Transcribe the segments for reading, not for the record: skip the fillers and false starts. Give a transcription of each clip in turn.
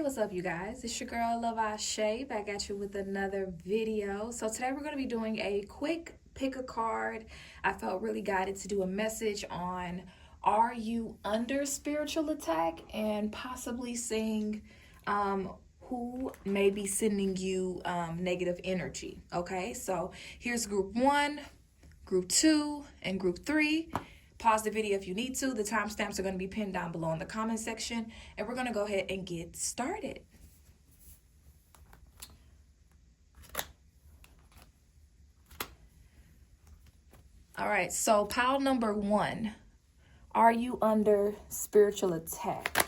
What's up, you guys? It's your girl Love Shay back at you with another video. So today we're going to be doing a quick pick a card. I felt really guided to do a message on, are you under spiritual attack, and possibly seeing who may be sending you negative energy. Okay, so here's group 1, group 2, and group 3. Pause the video if you need to. The timestamps are going to be pinned down below in the comment section. And we're going to go ahead and get started. All right, so pile number 1. Are you under spiritual attack?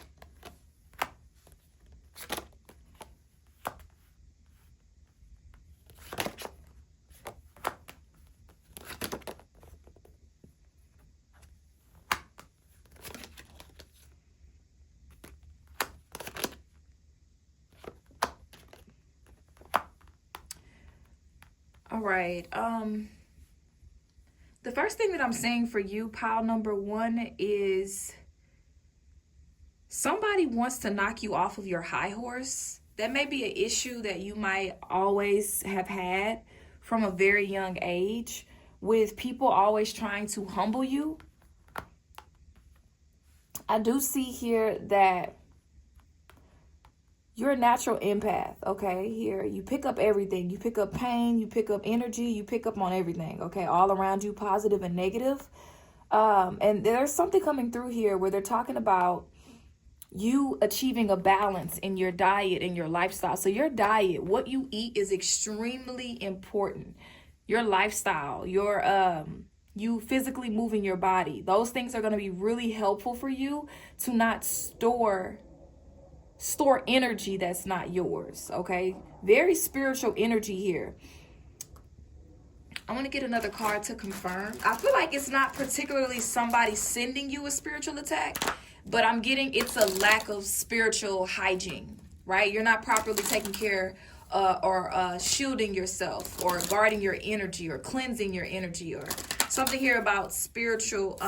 All right. The first thing that I'm saying for you, pile number 1, is somebody wants to knock you off of your high horse. That may be an issue that you might always have had from a very young age, with people always trying to humble you. I do see here that you're a natural empath, okay? Here, you pick up everything. You pick up pain, you pick up energy, you pick up on everything, okay? All around you, positive and negative. And there's something coming through here where they're talking about you achieving a balance in your diet and your lifestyle. So your diet, what you eat, is extremely important. Your lifestyle, you physically moving your body, those things are going to be really helpful for you to not store energy that's not yours, okay? Very spiritual energy here. I want to get another card to confirm. I feel like it's not particularly somebody sending you a spiritual attack, but I'm getting it's a lack of spiritual hygiene, right? You're not properly taking care or shielding yourself, or guarding your energy, or cleansing your energy, or something here about spiritual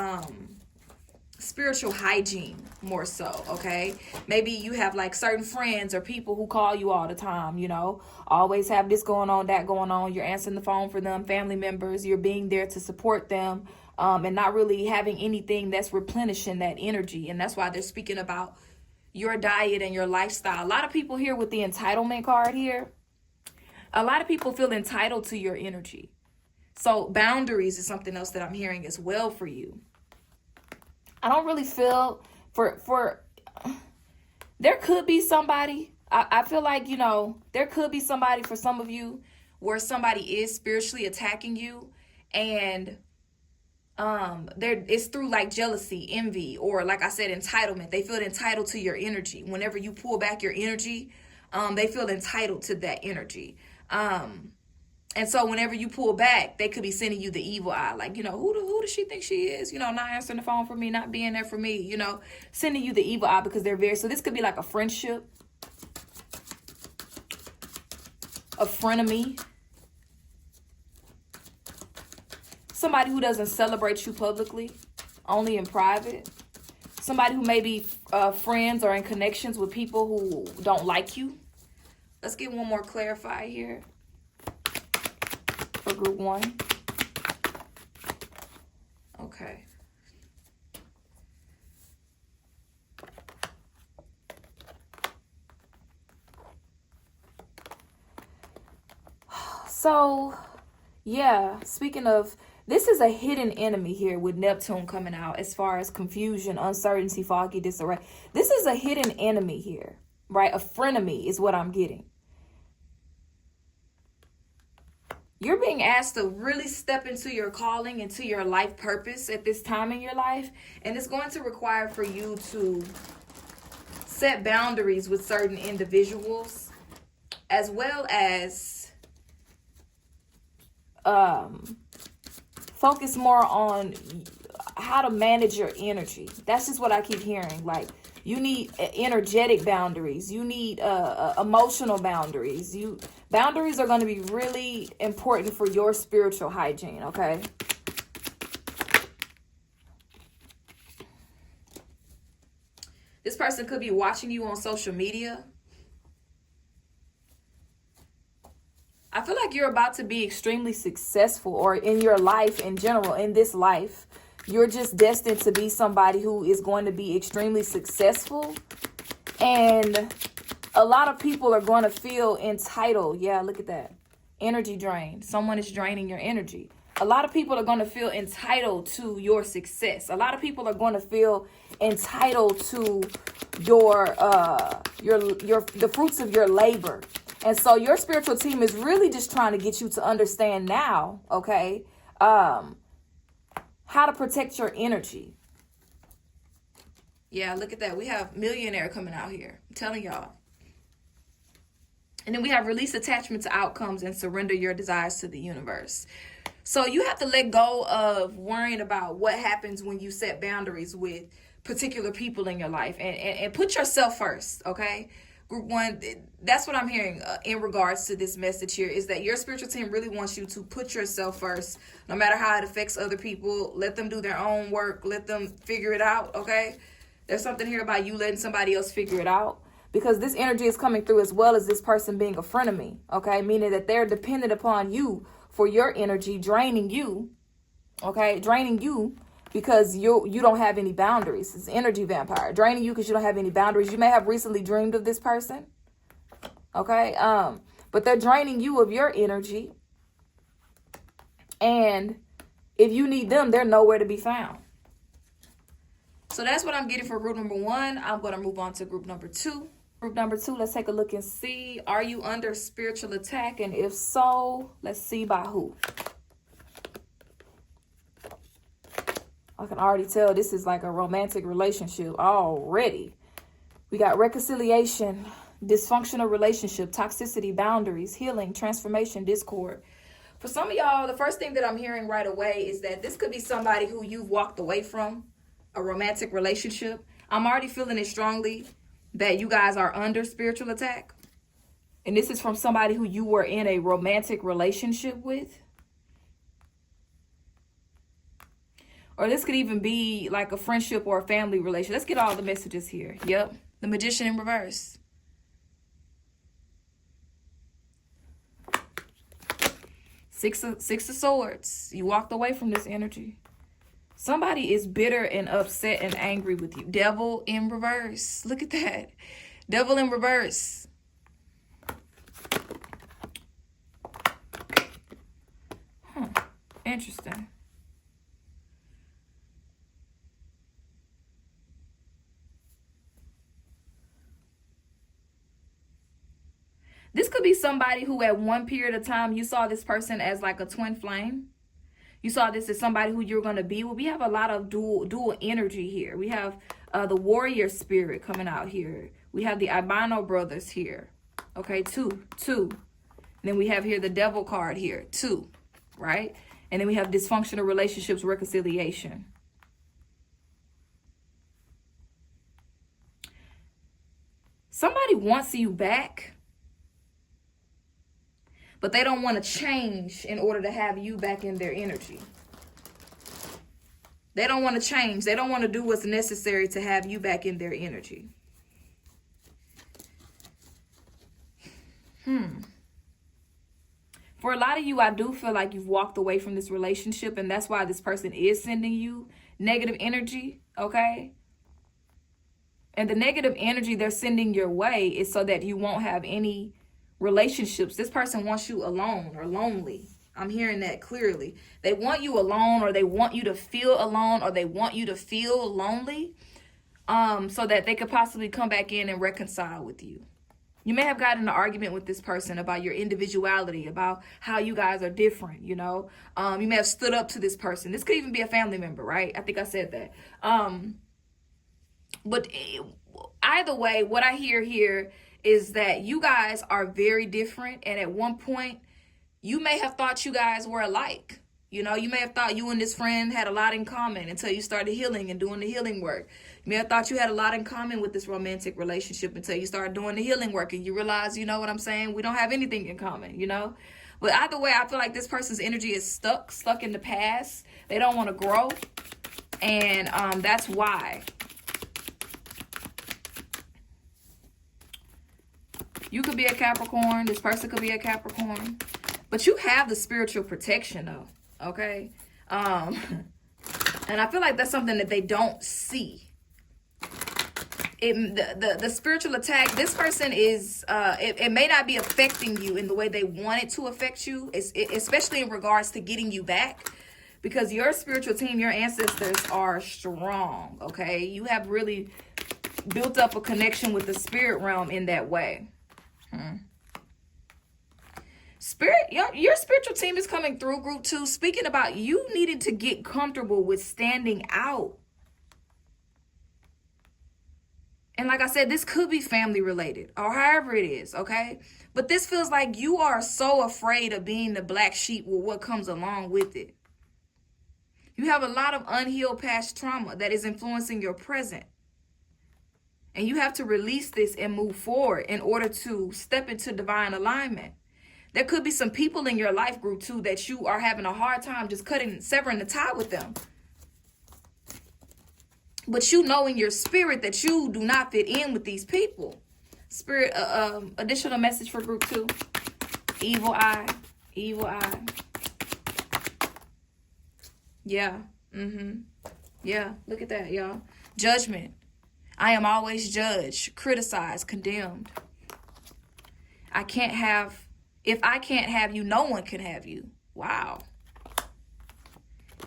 hygiene more so, okay? Maybe you have like certain friends or people who call you all the time, you know, always have this going on, that going on. You're answering the phone for them, family members. You're being there to support them, and not really having anything that's replenishing that energy. And that's why they're speaking about your diet and your lifestyle. A lot of people here with the entitlement card here, a lot of people feel entitled to your energy. So boundaries is something else that I'm hearing as well for you. I don't really feel for there could be somebody, I feel like, you know, there could be somebody for some of you where somebody is spiritually attacking you, and it's through like jealousy, envy, or like I said, entitlement. They feel entitled to your energy. Whenever you pull back your energy, they feel entitled to that energy. And so whenever you pull back, they could be sending you the evil eye. Like, you know, who does she think she is? You know, not answering the phone for me, not being there for me, you know, sending you the evil eye because they're very... So this could be like a friendship, a frenemy, somebody who doesn't celebrate you publicly, only in private, somebody who may be friends or in connections with people who don't like you. Let's get one more clarified here for group 1. Okay. So, yeah, speaking of, this is a hidden enemy here with Neptune coming out as far as confusion, uncertainty, foggy disarray. This is a hidden enemy here, right? A frenemy is what I'm getting. You're being asked to really step into your calling, into your life purpose at this time in your life. And it's going to require for you to set boundaries with certain individuals, as well as focus more on how to manage your energy. That's just what I keep hearing. Like, you need energetic boundaries. You need emotional boundaries. Boundaries are going to be really important for your spiritual hygiene, okay? This person could be watching you on social media. I feel like you're about to be extremely successful, or in your life in general, in this life. You're just destined to be somebody who is going to be extremely successful. And a lot of people are going to feel entitled. Yeah, look at that. Energy drain. Someone is draining your energy. A lot of people are going to feel entitled to your success. A lot of people are going to feel entitled to the fruits of your labor. And so your spiritual team is really just trying to get you to understand now, okay, how to protect your energy. Yeah, look at that. We have millionaire coming out here. I'm telling y'all. And then we have release attachment to outcomes and surrender your desires to the universe. So you have to let go of worrying about what happens when you set boundaries with particular people in your life, and put yourself first, okay? Group one, that's what I'm hearing in regards to this message here, is that your spiritual team really wants you to put yourself first, no matter how it affects other people. Let them do their own work. Let them figure it out, okay? There's something here about you letting somebody else figure it out, because this energy is coming through, as well as this person being a frenemy, okay? Meaning that they're dependent upon you for your energy, draining you, okay? Draining you because you don't have any boundaries. It's energy vampire. Draining you because you don't have any boundaries. You may have recently dreamed of this person, okay? But they're draining you of your energy. And if you need them, they're nowhere to be found. So that's what I'm getting for group number one. I'm going to move on to group number two. Group number two, let's take a look and see. Are you under spiritual attack? And if so, let's see by who. I can already tell this is like a romantic relationship already. We got reconciliation, dysfunctional relationship, toxicity, boundaries, healing, transformation, discord. For some of y'all, the first thing that I'm hearing right away is that this could be somebody who you've walked away from, a romantic relationship. I'm already feeling it strongly that you guys are under spiritual attack. And this is from somebody who you were in a romantic relationship with. Or this could even be like a friendship or a family relation. Let's get all the messages here. Yep. The Magician in reverse. Six of Swords. You walked away from this energy. Somebody is bitter and upset and angry with you. Devil in reverse. Look at that. Devil in reverse. Interesting. This could be somebody who at one period of time you saw this person as like a twin flame. You saw this as somebody who you're going to be with. We have a lot of dual energy here. We have the warrior spirit coming out here. We have the Albino brothers here. Okay, two. And then we have here the devil card here, 2, right? And then we have dysfunctional relationships, reconciliation. Somebody wants you back, but they don't want to change in order to have you back in their energy. They don't want to change. They don't want to do what's necessary to have you back in their energy. For a lot of you, I do feel like you've walked away from this relationship, and that's why this person is sending you negative energy, okay? And the negative energy they're sending your way is so that you won't have any relationships. This person wants you alone or lonely. I'm hearing that clearly. They want you alone, or they want you to feel alone, or they want you to feel lonely, so that they could possibly come back in and reconcile with you. You may have gotten in an argument with this person about your individuality, about how you guys are different, you know. You may have stood up to this person. This could even be a family member, right? I think I said that. But either way, what I hear here is that you guys are very different. And at one point, you may have thought you guys were alike. You know, you may have thought you and this friend had a lot in common until you started healing and doing the healing work. You may have thought you had a lot in common with this romantic relationship until you started doing the healing work and you realize, you know what I'm saying? We don't have anything in common, you know? But either way, I feel like this person's energy is stuck in the past. They don't want to grow. And that's why. You could be a Capricorn. This person could be a Capricorn. But you have the spiritual protection though, okay? And I feel like that's something that they don't see. The spiritual attack, this person is, it may not be affecting you in the way they want it to affect you, especially in regards to getting you back. Because your spiritual team, your ancestors are strong, okay? You have really built up a connection with the spirit realm in that way. Spirit, your spiritual team is coming through, group 2, speaking about you needing to get comfortable with standing out. And like I said, this could be family related or however it is, okay? But this feels like you are so afraid of being the black sheep with what comes along with it. You have a lot of unhealed past trauma that is influencing your present. And you have to release this and move forward in order to step into divine alignment. There could be some people in your life, group 2, that you are having a hard time just severing the tie with them. But you know in your spirit that you do not fit in with these people. Spirit, additional message for group 2. Evil eye. Evil eye. Yeah. Yeah, look at that, y'all. Judgment. I am always judged, criticized, condemned. If I can't have you, no one can have you. Wow.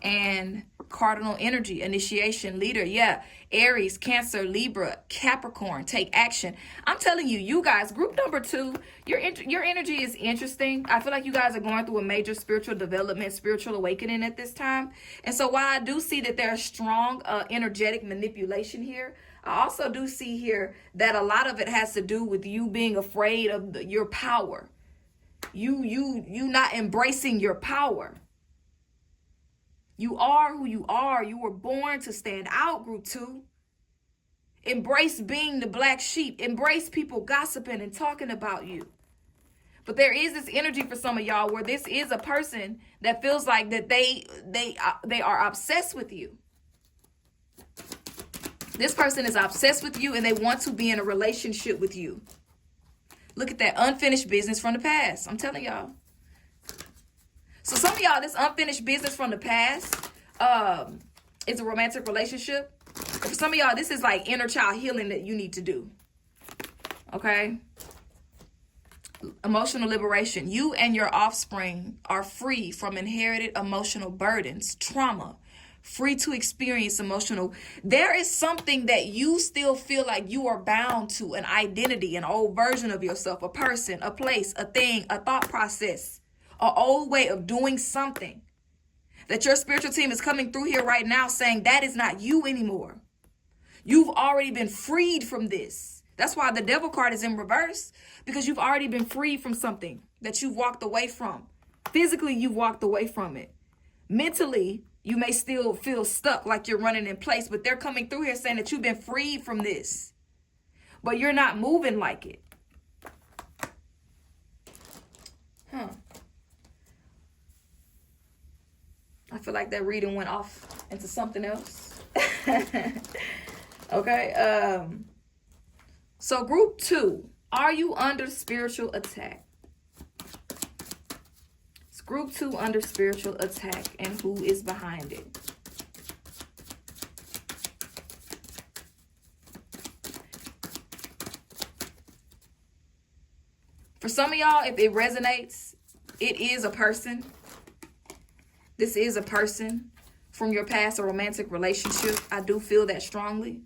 And cardinal energy, initiation, leader. Yeah. Aries, Cancer, Libra, Capricorn, take action. I'm telling you, you guys, group number 2, your energy is interesting. I feel like you guys are going through a major spiritual development, spiritual awakening at this time. And so while I do see that there's strong energetic manipulation here, I also do see here that a lot of it has to do with you being afraid of your power. You not embracing your power. You are who you are. You were born to stand out, group 2. Embrace being the black sheep. Embrace people gossiping and talking about you. But there is this energy for some of y'all where this is a person that feels like that they are obsessed with you. This person is obsessed with you and they want to be in a relationship with you. Look at that unfinished business from the past. I'm telling y'all. So some of y'all, this unfinished business from the past is a romantic relationship. For some of y'all, this is like inner child healing that you need to do. Okay? Emotional liberation. You and your offspring are free from inherited emotional burdens, trauma, free to experience emotional. There is something that you still feel like you are bound to, an identity, an old version of yourself, a person, a place, a thing, a thought process. An old way of doing something that your spiritual team is coming through here right now saying that is not you anymore. You've already been freed from this. That's why the devil card is in reverse, because you've already been freed from something that you've walked away from. Physically, you've walked away from it. Mentally, you may still feel stuck like you're running in place, but they're coming through here saying that you've been freed from this, but you're not moving like it. I feel like that reading went off into something else. Okay. So group 2, are you under spiritual attack? It's group 2 under spiritual attack, and who is behind it? For some of y'all, if it resonates, it is a person. This is a person from your past, a romantic relationship. I do feel that strongly.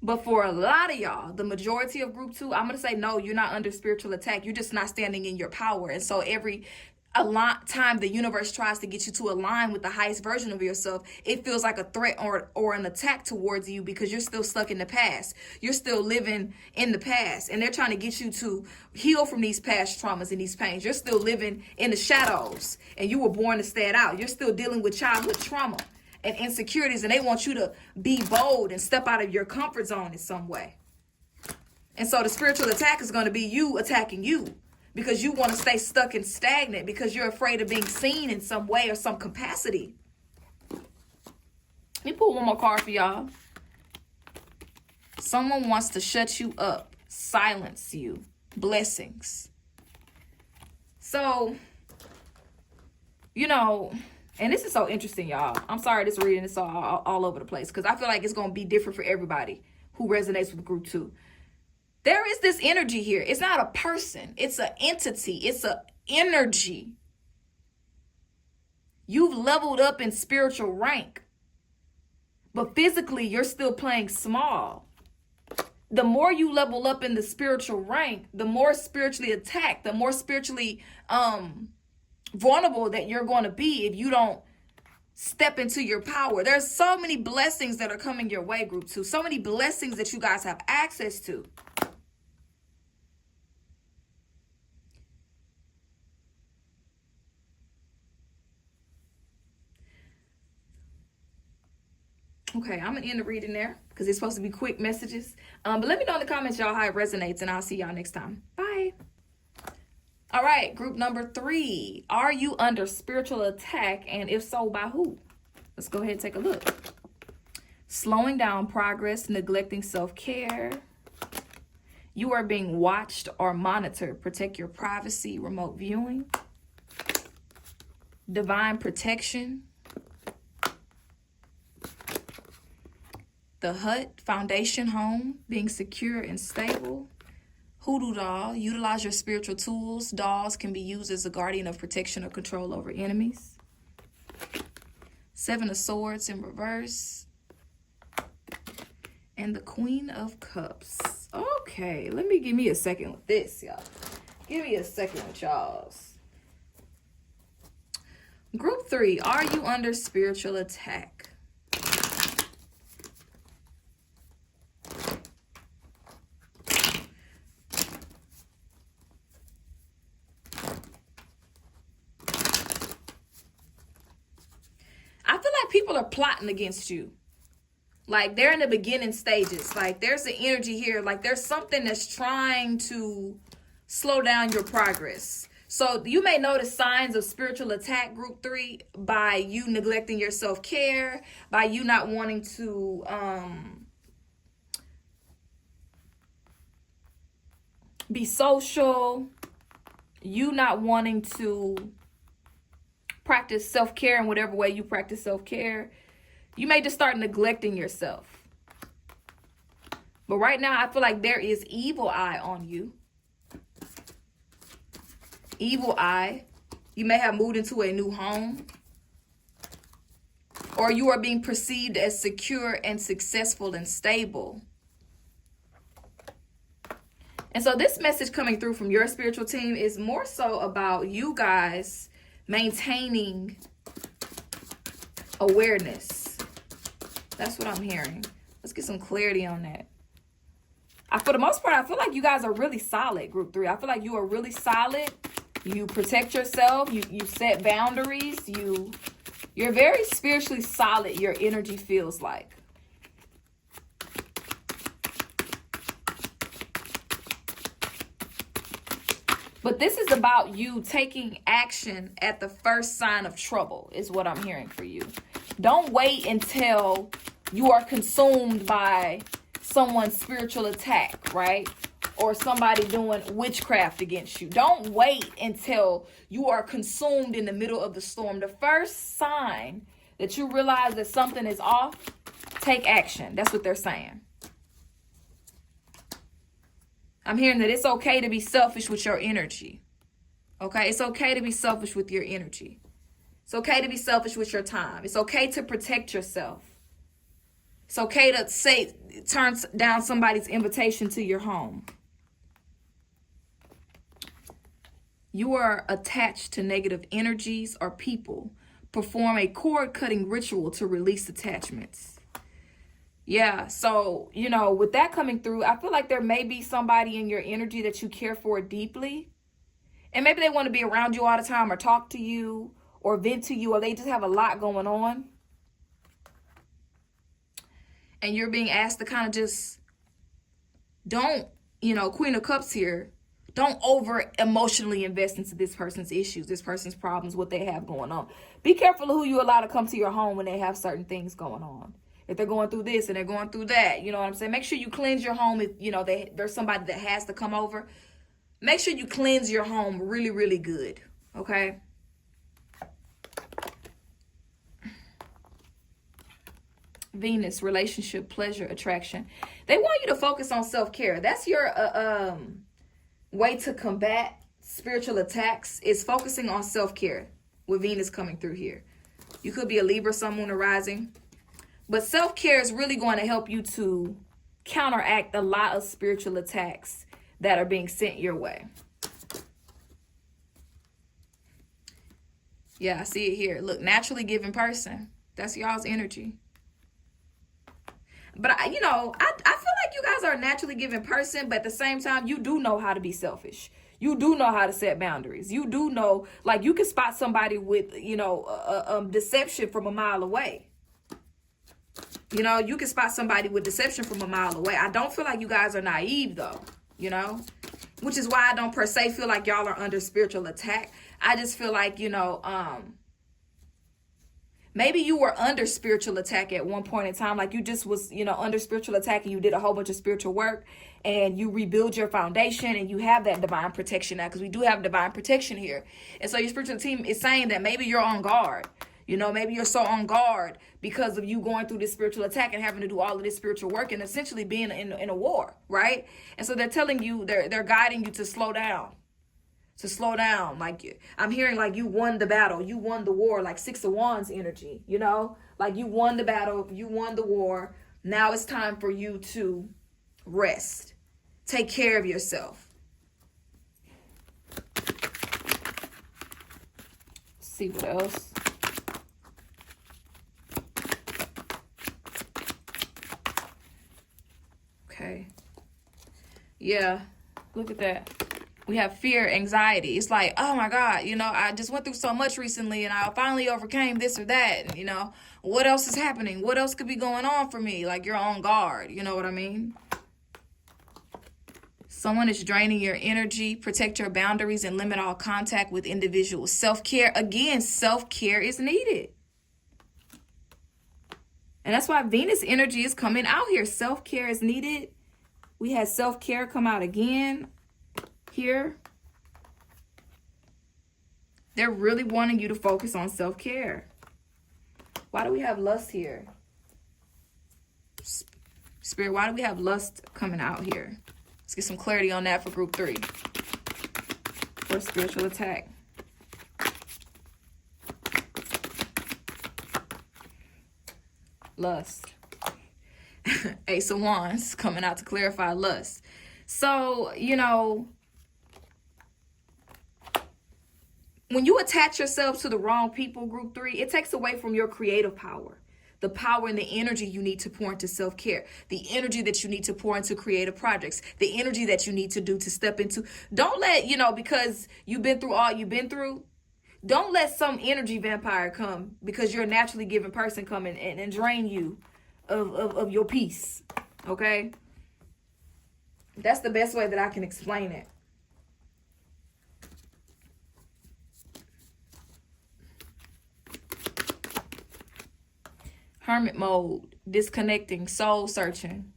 But for a lot of y'all, the majority of group 2, I'm going to say, no, you're not under spiritual attack. You're just not standing in your power. And so every time the universe tries to get you to align with the highest version of yourself, it feels like a threat or an attack towards you because you're still stuck in the past. You're still living in the past. And they're trying to get you to heal from these past traumas and these pains. You're still living in the shadows and you were born to stand out. You're still dealing with childhood trauma and insecurities, and they want you to be bold and step out of your comfort zone in some way. And so the spiritual attack is going to be you attacking you because you want to stay stuck and stagnant because you're afraid of being seen in some way or some capacity. Let me pull one more card for y'all. Someone wants to shut you up, silence you. Blessings. So you know, and this is so interesting, y'all. I'm sorry this reading is all over the place because I feel like it's going to be different for everybody who resonates with group 2. There is this energy here. It's not a person. It's an entity. It's an energy. You've leveled up in spiritual rank, but physically you're still playing small. The more you level up in the spiritual rank, the more spiritually attacked, the more spiritually vulnerable that you're going to be if you don't step into your power. There's so many blessings that are coming your way, group 2. So many blessings that you guys have access to. Okay, I'm going to end the reading there because it's supposed to be quick messages. But let me know in the comments, y'all, how it resonates, and I'll see y'all next time. Bye. All right, group number 3. Are you under spiritual attack? And if so, by who? Let's go ahead and take a look. Slowing down progress, neglecting self-care. You are being watched or monitored. Protect your privacy, remote viewing. Divine protection. The hut, foundation, home, being secure and stable. Hoodoo doll, utilize your spiritual tools. Dolls can be used as a guardian of protection or control over enemies. 7 of Swords in reverse. And the Queen of Cups. Okay, give me a second with this, y'all. Give me a second with y'all's. Group 3, are you under spiritual attack? People are plotting against you. Like they're in the beginning stages. Like there's the energy here. Like there's something that's trying to slow down your progress. So you may notice signs of spiritual attack, group 3, by you neglecting your self-care, by you not wanting to be social, you not wanting to practice self-care in whatever way you practice self-care. You may just start neglecting yourself. But right now, I feel like there is evil eye on you. Evil eye. You may have moved into a new home. Or you are being perceived as secure and successful and stable. And so this message coming through from your spiritual team is more so about you guys maintaining awareness. That's what I'm hearing. Let's get some clarity on that. For the most part, I feel like you guys are really solid, group 3. I feel like you are really solid. You protect yourself. You set boundaries. You're very spiritually solid, your energy feels like. But this is about you taking action at the first sign of trouble, is what I'm hearing for you. Don't wait until you are consumed by someone's spiritual attack, right? Or somebody doing witchcraft against you. Don't wait until you are consumed in the middle of the storm. The first sign that you realize that something is off, take action. That's what they're saying. I'm hearing that it's okay to be selfish with your energy. Okay? It's okay to be selfish with your energy. It's okay to be selfish with your time. It's okay to protect yourself. It's okay to turn down somebody's invitation to your home. You are attached to negative energies or people. Perform a cord-cutting ritual to release attachments. Yeah, so, with that coming through, I feel like there may be somebody in your energy that you care for deeply. And maybe they want to be around you all the time or talk to you or vent to you, or they just have a lot going on. And you're being asked to kind of just don't, Queen of Cups here, don't over emotionally invest into this person's issues, this person's problems, what they have going on. Be careful of who you allow to come to your home when they have certain things going on. If they're going through this and they're going through that, you know what I'm saying? Make sure you cleanse your home. If, there's somebody that has to come over, make sure you cleanse your home really, really good. Okay? Venus, relationship, pleasure, attraction. They want you to focus on self-care. That's your way to combat spiritual attacks, is focusing on self-care with Venus coming through here. You could be a Libra, Sun, Moon, or Rising. But self-care is really going to help you to counteract a lot of spiritual attacks that are being sent your way. Yeah, I see it here. Look, naturally giving person. That's y'all's energy. But, I feel like you guys are a naturally giving person, but at the same time, you do know how to be selfish. You do know how to set boundaries. You do know, like, you can spot somebody with, deception from a mile away. You can spot somebody with deception from a mile away. I don't feel like you guys are naive, though, which is why I don't per se feel like y'all are under spiritual attack. I just feel like, maybe you were under spiritual attack at one point in time. Like you just was, under spiritual attack, and you did a whole bunch of spiritual work and you rebuild your foundation and you have that divine protection now, because we do have divine protection here. And so your spiritual team is saying that maybe you're on guard. Maybe you're so on guard because of you going through this spiritual attack and having to do all of this spiritual work and essentially being in a war, right? And so they're telling you, they're guiding you to slow down. Like, I'm hearing like you won the battle, you won the war, like Six of Wands energy, like you won the battle, you won the war. Now it's time for you to rest. Take care of yourself. Let's see what else. Okay. Yeah, look at that. We have fear, anxiety. It's like, oh my God, I just went through so much recently and I finally overcame this or that. And, what else is happening? What else could be going on for me? Like, you're on guard. You know what I mean? Someone is draining your energy. Protect your boundaries and limit all contact with individuals. Self-care. Again, self-care is needed. And that's why Venus energy is coming out here. Self-care is needed. We had self-care come out again here. They're really wanting you to focus on self-care. Why do we have lust here? Spirit, why do we have lust coming out here? Let's get some clarity on that for group 3. For spiritual attack. Lust. Ace of Wands coming out to clarify lust. So, when you attach yourself to the wrong people, group 3, it takes away from your creative power. The power and the energy you need to pour into self-care. The energy that you need to pour into creative projects. The energy that you need to do to step into. Don't let, because you've been through all you've been through, don't let some energy vampire come because you're a naturally given person come and drain you of your peace. Okay? That's the best way that I can explain it. Hermit mode, disconnecting, soul searching.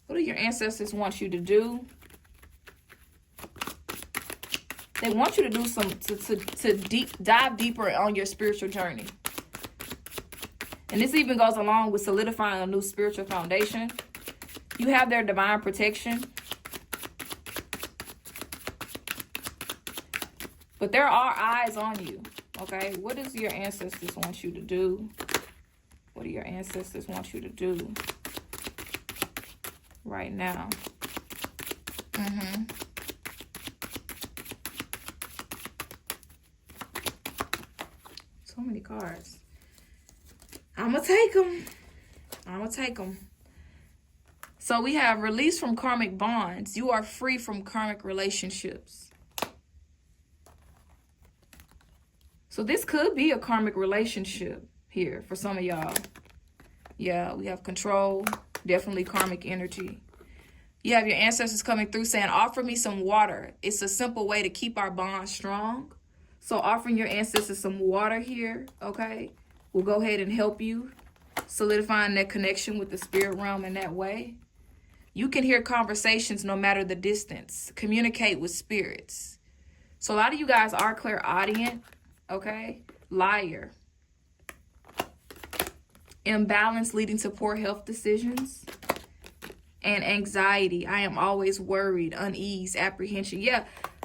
What do your ancestors want you to do? They want you to do dive deeper on your spiritual journey. And this even goes along with solidifying a new spiritual foundation. You have their divine protection. But there are eyes on you, okay? What does your ancestors want you to do? What do your ancestors want you to do right now? So many cards. I'm going to take them. So we have release from karmic bonds. You are free from karmic relationships. So this could be a karmic relationship here for some of y'all. Yeah, we have control, definitely karmic energy. You have your ancestors coming through saying, offer me some water. It's a simple way to keep our bond strong. So offering your ancestors some water here, okay, will go ahead and help you solidifying that connection with the spirit realm in that way. You can hear conversations no matter the distance. Communicate with spirits. So a lot of you guys are clairaudient. Okay? Liar. Imbalance leading to poor health decisions. And anxiety. I am always worried, unease, apprehension. Yeah,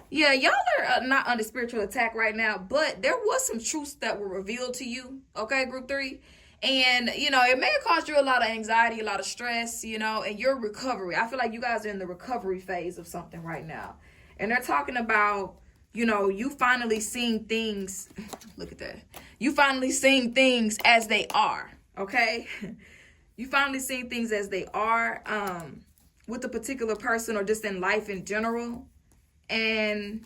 y'all are not under spiritual attack right now, but there was some truths that were revealed to you, okay, group 3? And, you know, it may have caused you a lot of anxiety, a lot of stress, you know, and your recovery. I feel like you guys are in the recovery phase of something right now. And they're talking about, you know, you finally seeing things. Look at that. You finally seeing things as they are, okay? You finally seeing things as they are with a particular person or just in life in general. And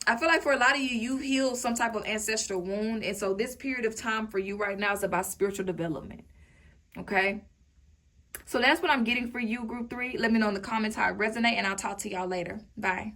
I feel like for a lot of you, you've healed some type of ancestral wound. And so this period of time for you right now is about spiritual development. Okay? So that's what I'm getting for you, group 3. Let me know in the comments how it resonates, and I'll talk to y'all later. Bye.